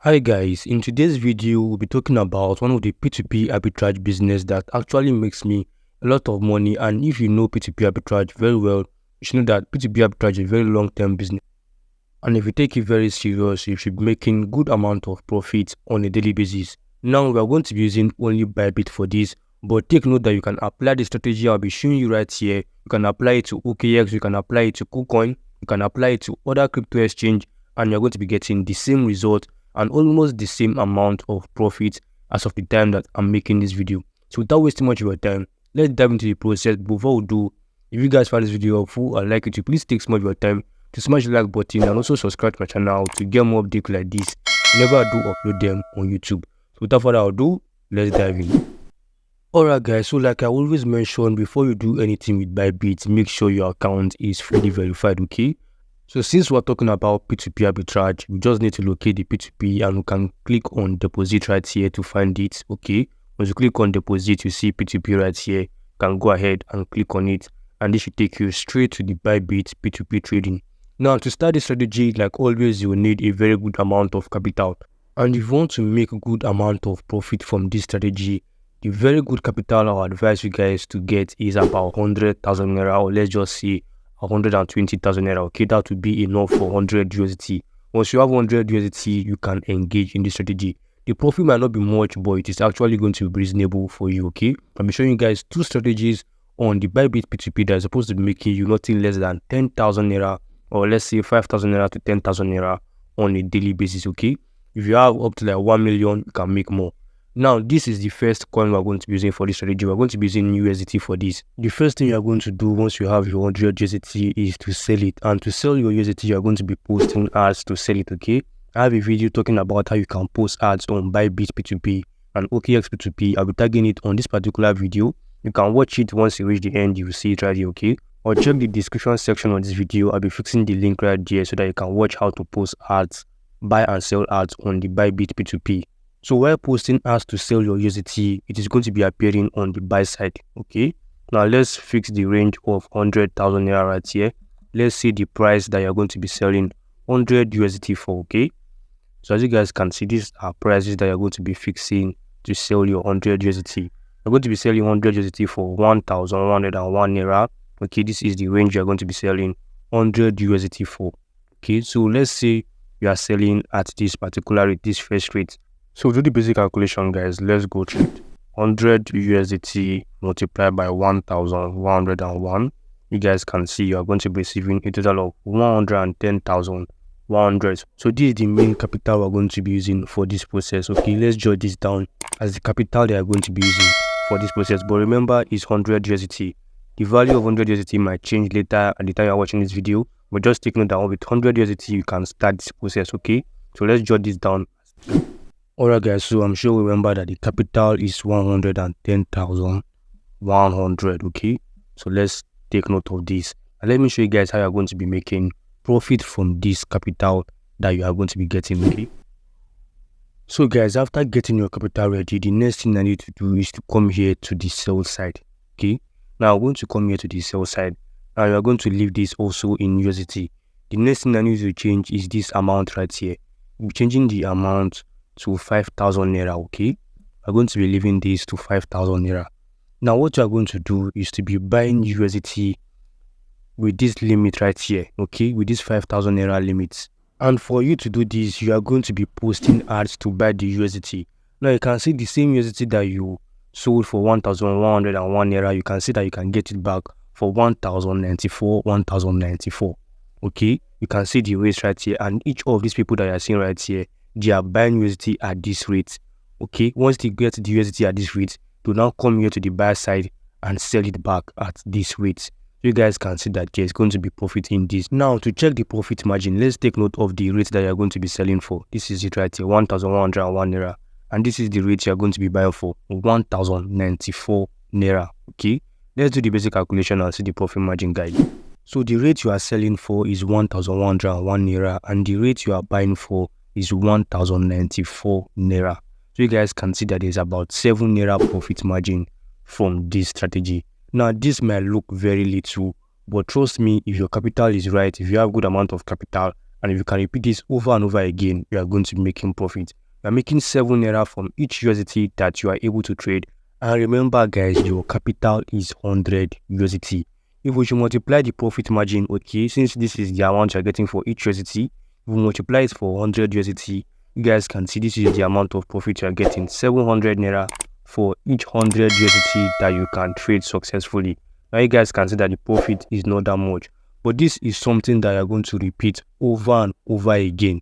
Hi guys, in today's video we'll be talking about one of the P2P arbitrage business that actually makes me a lot of money. And if you know P2P arbitrage very well, you should know that P2P arbitrage is a very long-term business, and if you take it very serious, you should be making good amount of profit on a daily basis. Now we are going to be using only ByBit for this, but take note that you can apply the strategy I'll be showing you right here. You can apply it to OKX, you can apply it to KuCoin, you can apply it to other crypto exchange, and you're going to be getting the same result and almost the same amount of profit as of the time that I'm making this video. So without wasting much of your time, let's dive into the process. Before we do, if you guys find this video helpful, I'd like you to please take some of your time to smash the like button and also subscribe to my channel to get more updates like this whenever I do upload them on YouTube. So without further ado, let's dive in. Alright guys, so like I always mention, before you do anything with ByBit, make sure your account is fully verified, okay? So since we're talking about P2P arbitrage, we just need to locate the P2P and we can click on deposit right here to find it, okay? Once you click on deposit, you see P2P right here. You can go ahead and click on it and this should take you straight to the ByBit P2P trading. Now to start the strategy, like always, you will need a very good amount of capital. And if you want to make a good amount of profit from this strategy, the very good capital I advise you guys to get is about 100,000 naira, or let's just say 120,000 naira. Okay, that would be enough for 100 USDT. Once you have 100 USDT, you can engage in this strategy. The profit might not be much, but it is actually going to be reasonable for you. Okay, I'll be showing you guys two strategies on the ByBit P2P that is supposed to be making you nothing less than 10,000 naira, or let's say 5,000 naira to 10,000 naira on a daily basis. Okay, if you have up to like 1 million, you can make more. Now, this is the first coin we're going to be using for this strategy. We're going to be using USDT for this. The first thing you're going to do once you have your 100 USDT is to sell it. And to sell your USDT, you're going to be posting ads to sell it, okay? I have a video talking about how you can post ads on ByBit P2P and OKX P2P. I'll be tagging it on this particular video. You can watch it once you reach the end. You will see it right here, okay? Or check the description section of this video. I'll be fixing the link right there so that you can watch how to post ads, buy and sell ads on the ByBit P2P. So while posting ads to sell your USDT, it is going to be appearing on the buy side, okay? Now let's fix the range of 100,000 naira right here. Let's see the price that you're going to be selling 100 USDT for, okay? So as you guys can see, these are prices that you're going to be fixing to sell your 100 USDT. You're going to be selling 100 USDT for 1,101 naira. Okay, this is the range you're going to be selling 100 USDT for. Okay, so let's say you are selling at this particular rate, this first rate. So do the basic calculation, guys. Let's go through it. 100 USDT multiplied by 1,101. You guys can see you are going to be receiving a total of 110,100. So this is the main capital we're going to be using for this process. Okay, let's jot this down as the capital they are going to be using for this process. But remember, it's 100 USDT. The value of 100 USDT might change later at the time you're watching this video. But just take note that with 100 USDT, you can start this process. Okay, so let's jot this down. Alright guys, so I'm sure we remember that the capital is 110,100, okay? So let's take note of this. And let me show you guys how you're going to be making profit from this capital that you are going to be getting, okay? So guys, after getting your capital ready, the next thing I need to do is to come here to the sell side, okay? Now I'm going to come here to the sell side and you're going to leave this also in USDT. The next thing I need to change is this amount right here. We're changing the amount to 5,000 naira, okay? I'm going to be leaving this to 5,000 naira. Now what you are going to do is to be buying USDT with this limit right here, okay? With this 5,000 naira limits. And for you to do this, you are going to be posting ads to buy the USDT. Now you can see the same USDT that you sold for 1,101 naira. You can see that you can get it back for 1,094, okay? You can see the rates right here, and each of these people that you are seeing right here, they are buying USDT at this rate, okay? Once they get the USDT at this rate, they'll now come here to the buy side and sell it back at this rate. So you guys can see that there's going to be profit in this. Now to check the profit margin, let's take note of the rate that you're going to be selling for. This is it right here, 1,101 naira, and this is the rate you're going to be buying for, 1,094 naira, okay? Let's do the basic calculation and see the profit margin, guys. So the rate you are selling for is 1,101 naira, and the rate you are buying for is 1,094 naira. So you guys can see that there's about 7 naira profit margin from this strategy. Now this might look very little, but trust me, if your capital is right, if you have good amount of capital And if you can repeat this over and over again, you are going to be making profit. You are making 7 naira from each USDT that you are able to trade. And remember guys, your capital is 100 USDT. If we should multiply the profit margin, okay, since this is the amount you're getting for each USDT, if we multiply it for 100 USDT, you guys can see this is the amount of profit you're getting, 700 naira for each 100 USDT that you can trade successfully. Now you guys can see that the profit is not that much, but this is something that you're going to repeat over and over again.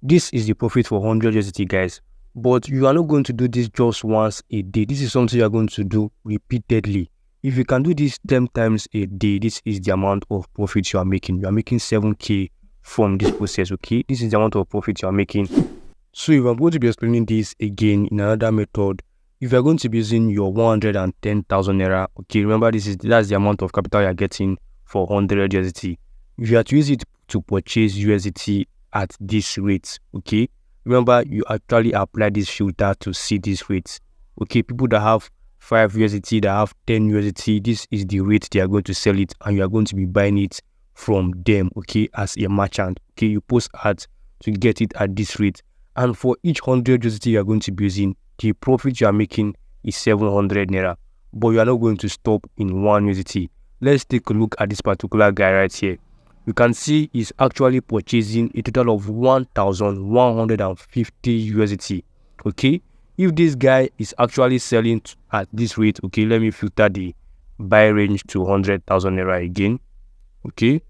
This is the profit for 100 USDT guys, but you are not going to do this just once a day. This is something you are going to do repeatedly. If you can do this 10 times a day, this is the amount of profit you are making. You are making 7k from this process, okay? This is the amount of profit you are making. So if I'm going to be explaining this again in another method, if you're going to be using your 110,000 naira, okay, remember that's the amount of capital you're getting for 100 USDT. If you are to use it to purchase USDT at this rate, okay, remember you actually apply this filter to see this rate, okay? People that have 5 USDT, that have 10 USDT, this is the rate they are going to sell it, and you are going to be buying it from them, okay, as a merchant, okay? You post ads to get it at this rate, and for each 100 USDT you are going to be using, the profit you are making is 700 naira, but you are not going to stop in 1 USDT. Let's take a look at this particular guy right here. You can see he's actually purchasing a total of 1,150 USDT, okay? If this guy is actually selling at this rate, okay, let me filter the buy range to 100,000 naira again, okay?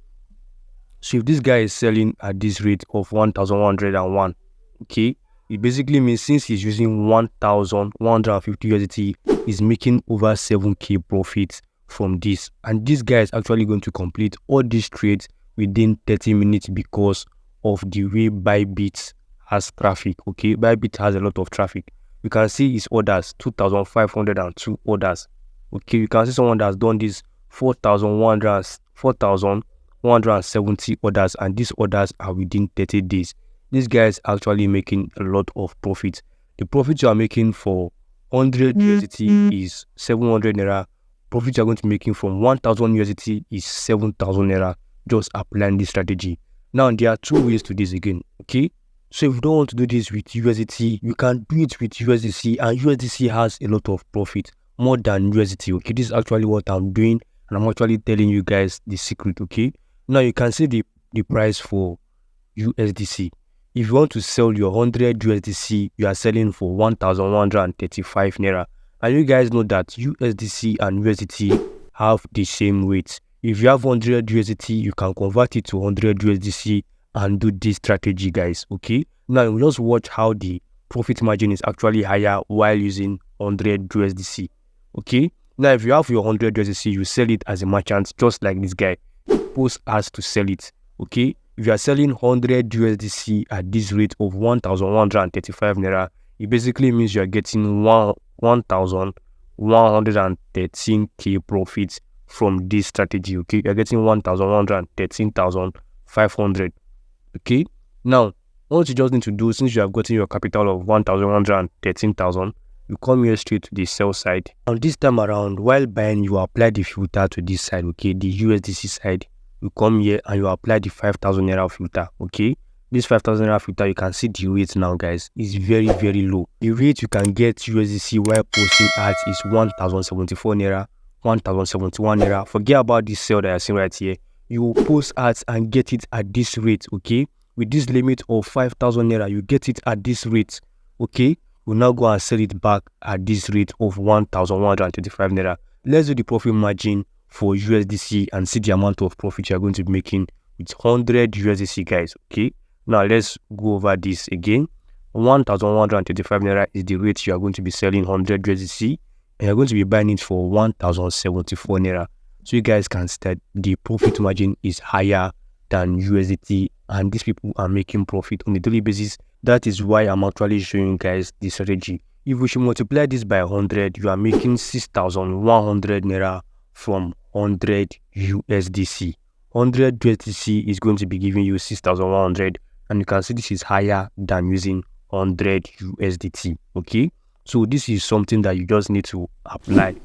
So if this guy is selling at this rate of 1,101, okay, it basically means since he's using 1,150 USDT, he's making over 7k profit from this. And this guy is actually going to complete all these trades within 30 minutes because of the way ByBit has traffic, okay? ByBit has a lot of traffic. You can see his orders, 2,502 orders, okay? You can see someone that's done this 4,170 orders, and these orders are within 30 days. This guy is actually making a lot of profit. The profit you are making for 100 USDT is 700 naira. Profit you are going to be making from 1,000 USDT is 7,000 naira. Just applying this strategy. Now there are two ways to this again, okay? So if you don't want to do this with USDT, you can do it with USDC, and USDC has a lot of profit, more than USDT, okay? This is actually what I'm doing, and I'm actually telling you guys the secret, okay? Now you can see the price for USDC. If you want to sell your 100 USDC, you are selling for 1,135 naira. And you guys know that USDC and USDT have the same weight. If you have 100 USDT, you can convert it to 100 USDC and do this strategy, guys, okay? Now, we just watch how the profit margin is actually higher while using 100 USDC, okay? Now, if you have your 100 USDC, you sell it as a merchant, just like this guy. Post ads to sell it, okay? If you are selling 100 USDC at this rate of 1,135 naira, it basically means you are getting 1,113k profits from this strategy, okay? You're getting 1,113,500, okay? Now, what you just need to do, since you have gotten your capital of 1,113,000, you come here straight to the sell side. And this time around, while buying, you apply the filter to this side, okay? The USDC side. You come here and you apply the 5,000 naira filter, okay? This 5,000 naira filter, you can see the rate now, guys, is very, very low. The rate you can get USDC while posting ads is 1,074 naira, 1,071 naira. Forget about this sale that you're seeing right here. You will post ads and get it at this rate, okay? With this limit of 5,000 naira, you get it at this rate, okay? We'll now go and sell it back at this rate of 1,125 naira. Let's do the profit margin for USDC and see the amount of profit you're going to be making with 100 USDC, guys, okay? Now let's go over this again. 1,125 naira is the rate you are going to be selling 100 USDC, and you're going to be buying it for 1,074 naira. So you guys can see that the profit margin is higher than USDT, and these people are making profit on a daily basis. That is why I'm actually showing you guys the strategy. If we should multiply this by 100, you are making 6,100 naira from 100 USDC. 100 USDC is going to be giving you 6,100, and you can see this is higher than using 100 USDT, okay? So this is something that you just need to apply.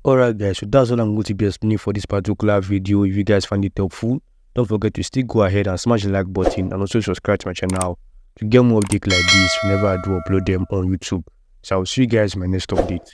Alright guys, so that's all I'm going to be explaining for this particular video. If you guys find it helpful, don't forget to still go ahead and smash the like button and also subscribe to my channel to get more updates like this whenever I do upload them on YouTube. So I will see you guys in my next update.